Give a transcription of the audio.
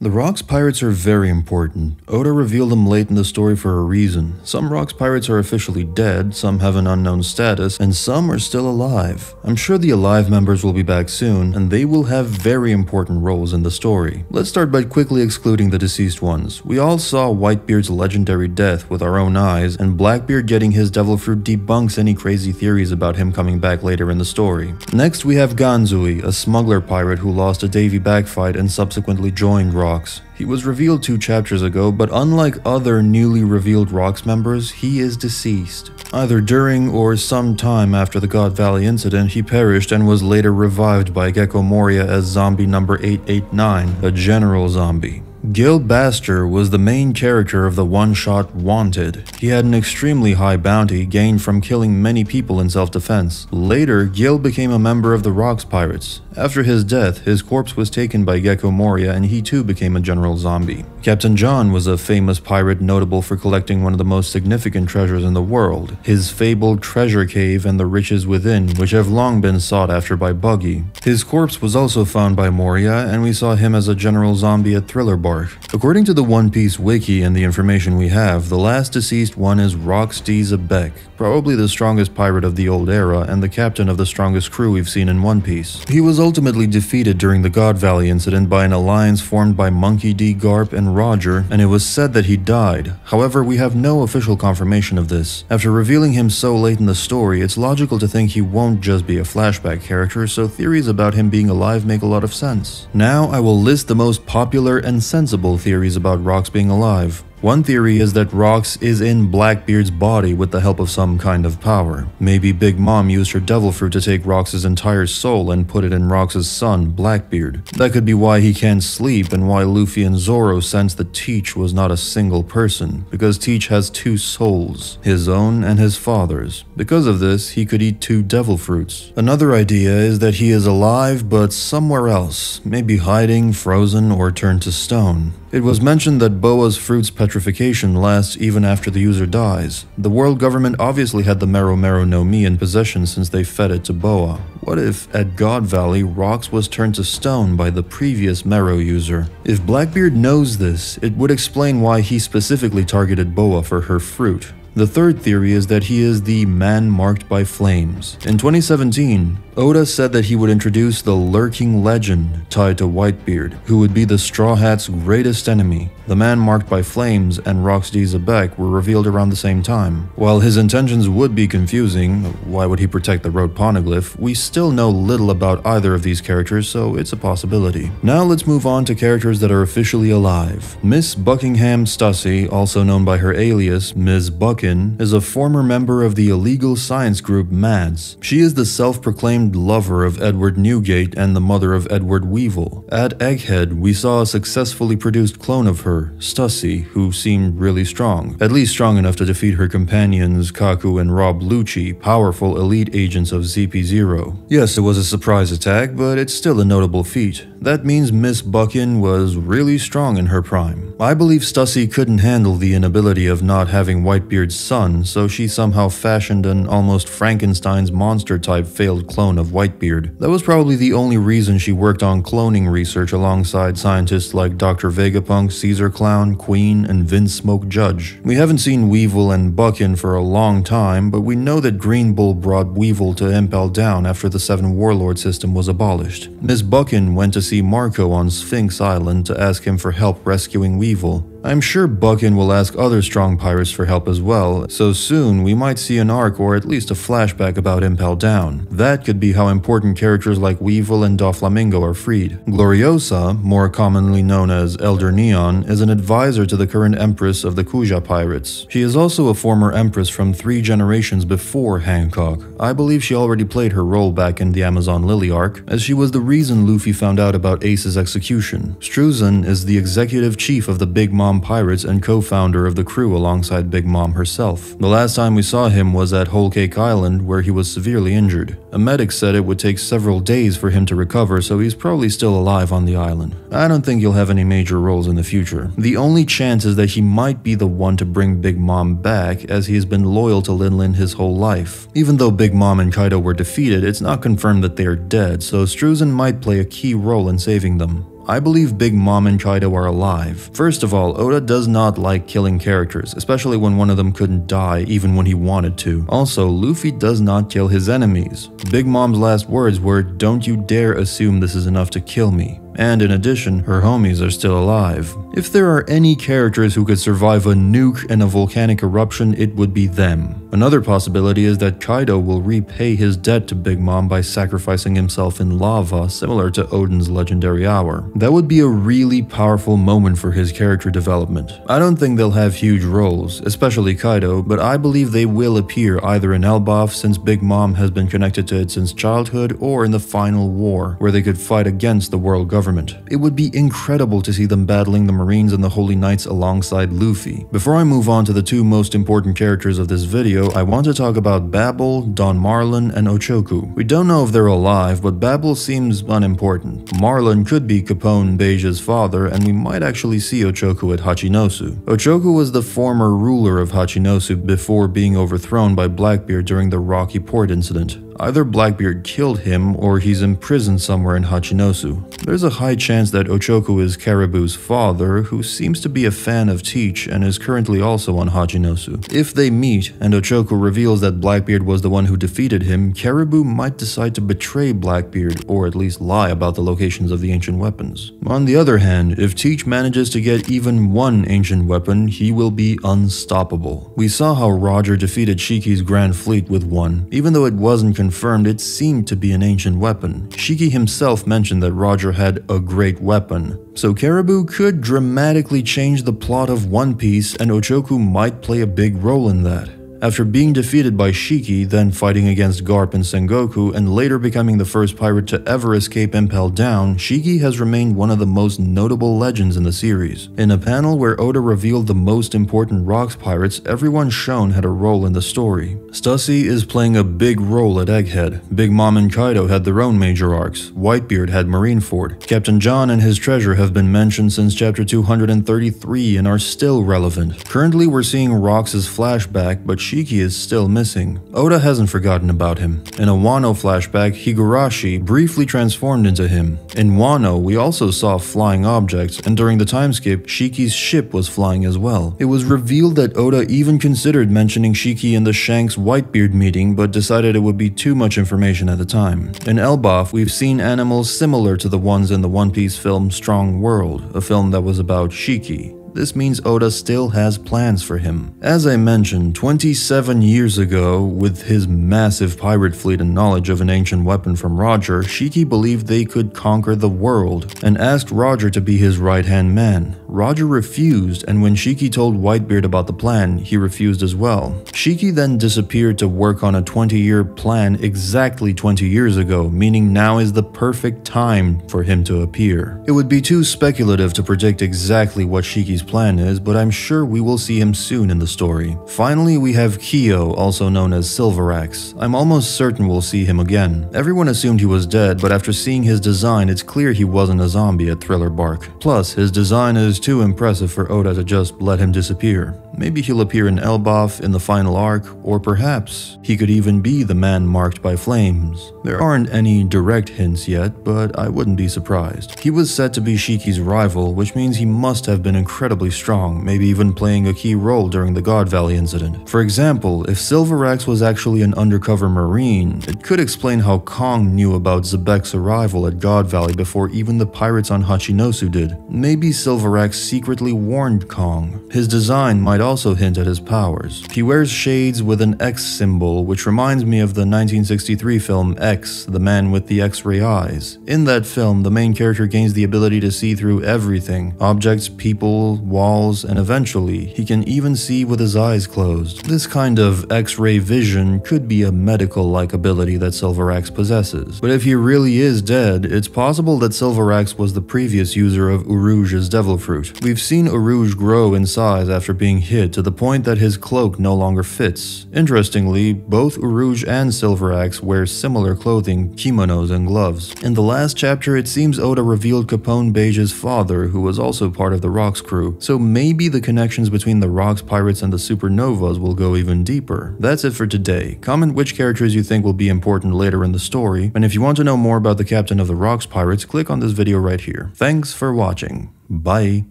The Rocks pirates are very important. Oda revealed them late in the story for a reason. Some Rocks pirates are officially dead, some have an unknown status, and some are still alive. I'm sure the alive members will be back soon, and they will have very important roles in the story. Let's start by quickly excluding the deceased ones. We all saw Whitebeard's legendary death with our own eyes, and Blackbeard getting his devil fruit debunks any crazy theories about him coming back later in the story. Next we have Ganzui, a smuggler pirate who lost a Davy Back fight and subsequently joined Rocks. He was revealed 2 chapters ago, but unlike other newly revealed Rocks members, he is deceased. Either during or some time after the God Valley incident, he perished and was later revived by Gecko Moria as zombie number 889, a general zombie. Gil Baster was the main character of the one-shot Wanted. He had an extremely high bounty gained from killing many people in self-defense. Later, Gil became a member of the Rocks Pirates. After his death, his corpse was taken by Gecko Moria and he too became a general zombie. Captain John was a famous pirate notable for collecting one of the most significant treasures in the world, his fabled treasure cave and the riches within, which have long been sought after by Buggy. His corpse was also found by Moria, and we saw him as a general zombie at Thriller Bark. According to the One Piece wiki and the information we have, the last deceased one is Xebec, probably the strongest pirate of the old era and the captain of the strongest crew we've seen in One Piece. He was ultimately defeated during the God Valley incident by an alliance formed by Monkey D. Garp and Roger, and it was said that he died. However, we have no official confirmation of this. After revealing him so late in the story, it's logical to think he won't just be a flashback character, so theories about him being alive make a lot of sense. Now I will list the most popular and sensible theories about Rocks being alive. One theory is that Rocks is in Blackbeard's body with the help of some kind of power. Maybe Big Mom used her devil fruit to take Rocks' entire soul and put it in Rocks' son, Blackbeard. That could be why he can't sleep and why Luffy and Zoro sensed that Teach was not a single person, because Teach has 2 souls, his own and his father's. Because of this, he could eat 2 devil fruits. Another idea is that he is alive but somewhere else, maybe hiding, frozen, or turned to stone. It was mentioned that Boa's fruit's petrification lasts even after the user dies. The world government obviously had the Mero Mero no Mi in possession since they fed it to Boa. What if, at God Valley, Rocks was turned to stone by the previous Mero user? If Blackbeard knows this, it would explain why he specifically targeted Boa for her fruit. The third theory is that he is the man marked by flames. In 2017, Oda said that he would introduce the lurking legend tied to Whitebeard, who would be the Straw Hat's greatest enemy. The man marked by flames and Xebec were revealed around the same time. While his intentions would be confusing, why would he protect the road poneglyph, we still know little about either of these characters, so it's a possibility. Now let's move on to characters that are officially alive. Miss Buckingham Stussy, also known by her alias Ms. Buckin, is a former member of the illegal science group MADS. She is the self-proclaimed lover of Edward Newgate and the mother of Edward Weevil. At Egghead, we saw a successfully produced clone of her, Stussy, who seemed really strong, at least strong enough to defeat her companions Kaku and Rob Lucci, powerful elite agents of ZP0. Yes, it was a surprise attack, but it's still a notable feat. That means Miss Buckin was really strong in her prime. I believe Stussy couldn't handle the inability of not having Whitebeard's son, so she somehow fashioned an almost Frankenstein's monster-type failed clone of Whitebeard. That was probably the only reason she worked on cloning research alongside scientists like Dr. Vegapunk, Caesar Clown, Queen, and Vince Smoke Judge. We haven't seen Weevil and Buckin for a long time, but we know that Green Bull brought Weevil to Impel Down after the 7 Warlord system was abolished. Miss Buckin went to see Marco on Sphinx Island to ask him for help rescuing Weevil. I'm sure Buckin will ask other strong pirates for help as well, so soon we might see an arc or at least a flashback about Impel Down. That could be how important characters like Weevil and Doflamingo are freed. Gloriosa, more commonly known as Elder Neon, is an advisor to the current empress of the Kuja pirates. She is also a former empress from 3 generations before Hancock. I believe she already played her role back in the Amazon Lily arc, as she was the reason Luffy found out about Ace's execution. Struzan is the executive chief of the Big Mom Pirates and co-founder of the crew alongside Big Mom herself. The last time we saw him was at Whole Cake Island, where he was severely injured. A medic said it would take several days for him to recover, so he's probably still alive on the island. I don't think he'll have any major roles in the future. The only chance is that he might be the one to bring Big Mom back, as he has been loyal to Lin Lin his whole life. Even though Big Mom and Kaido were defeated, it's not confirmed that they are dead, so Struzan might play a key role in saving them. I believe Big Mom and Kaido are alive. First of all, Oda does not like killing characters, especially when one of them couldn't die even when he wanted to. Also, Luffy does not kill his enemies. Big Mom's last words were, "Don't you dare assume this is enough to kill me." And in addition, her homies are still alive. If there are any characters who could survive a nuke and a volcanic eruption, it would be them. Another possibility is that Kaido will repay his debt to Big Mom by sacrificing himself in lava, similar to Odin's legendary hour. That would be a really powerful moment for his character development. I don't think they'll have huge roles, especially Kaido, but I believe they will appear either in Elbaf, since Big Mom has been connected to it since childhood, or in the final war, where they could fight against the world government. It would be incredible to see them battling the Marines and the Holy Knights alongside Luffy. Before I move on to the two most important characters of this video, I want to talk about Babel, Don Marlon, and Ochoku. We don't know if they're alive, but Babel seems unimportant. Marlon could be Capone Beija's father, and we might actually see Ochoku at Hachinosu. Ochoku was the former ruler of Hachinosu before being overthrown by Blackbeard during the Rocky Port incident. Either Blackbeard killed him or he's imprisoned somewhere in Hachinosu. There's a high chance that Ochoku is Caribou's father, who seems to be a fan of Teach and is currently also on Hachinosu. If they meet and Ochoku reveals that Blackbeard was the one who defeated him, Caribou might decide to betray Blackbeard, or at least lie about the locations of the ancient weapons. On the other hand, if Teach manages to get even one ancient weapon, he will be unstoppable. We saw how Roger defeated Shiki's Grand Fleet with one. Even though it wasn't confirmed, it seemed to be an ancient weapon. Shiki himself mentioned that Roger had a great weapon. So Caribou could dramatically change the plot of One Piece, and Ochoku might play a big role in that. After being defeated by Shiki, then fighting against Garp and Sengoku, and later becoming the first pirate to ever escape Impel Down, Shiki has remained one of the most notable legends in the series. In a panel where Oda revealed the most important Rocks pirates, everyone shown had a role in the story. Stussy is playing a big role at Egghead. Big Mom and Kaido had their own major arcs. Whitebeard had Marineford. Captain John and his treasure have been mentioned since chapter 233 and are still relevant. Currently we're seeing Rocks' flashback, but Shiki is still missing. Oda hasn't forgotten about him. In a Wano flashback, Higurashi briefly transformed into him. In Wano, we also saw flying objects, and during the time skip, Shiki's ship was flying as well. It was revealed that Oda even considered mentioning Shiki in the Shanks Whitebeard meeting, but decided it would be too much information at the time. In Elbaf, we've seen animals similar to the ones in the One Piece film Strong World, a film that was about Shiki. This means Oda still has plans for him. As I mentioned, 27 years ago, with his massive pirate fleet and knowledge of an ancient weapon from Roger, Shiki believed they could conquer the world, and asked Roger to be his right-hand man. Roger refused, and when Shiki told Whitebeard about the plan, he refused as well. Shiki then disappeared to work on a 20-year plan exactly 20 years ago, meaning now is the perfect time for him to appear. It would be too speculative to predict exactly what Shiki's plan is, but I'm sure we will see him soon in the story. Finally, we have Kyo, also known as Silverax. I'm almost certain we'll see him again. Everyone assumed he was dead, but after seeing his design, it's clear he wasn't a zombie at Thriller Bark. Plus, his design is too impressive for Oda to just let him disappear. Maybe he'll appear in Elbaf in the final arc, or perhaps he could even be the man marked by flames. There aren't any direct hints yet, but I wouldn't be surprised. He was said to be Shiki's rival, which means he must have been incredibly strong, maybe even playing a key role during the God Valley incident. For example, if Silverax was actually an undercover marine, it could explain how Kong knew about Xebec's arrival at God Valley before even the pirates on Hachinosu did. Maybe Silverax secretly warned Kong. His design might also hint at his powers. He wears shades with an X symbol, which reminds me of the 1963 film X, The Man with the X-Ray Eyes. In that film, the main character gains the ability to see through everything: objects, people, walls, and eventually, he can even see with his eyes closed. This kind of X-ray vision could be a medical-like ability that Silverax possesses. But if he really is dead, it's possible that Silverax was the previous user of Urouge's Devil Fruit. We've seen Urouge grow in size after being hit kid to the point that his cloak no longer fits. Interestingly, both Urouge and Silver Axe wear similar clothing, kimonos and gloves. In the last chapter, it seems Oda revealed Capone Beige's father, who was also part of the Rocks crew, so maybe the connections between the Rocks pirates and the Supernovas will go even deeper. That's it for today. Comment which characters you think will be important later in the story, and if you want to know more about the captain of the Rocks pirates, click on this video right here. Thanks for watching. Bye.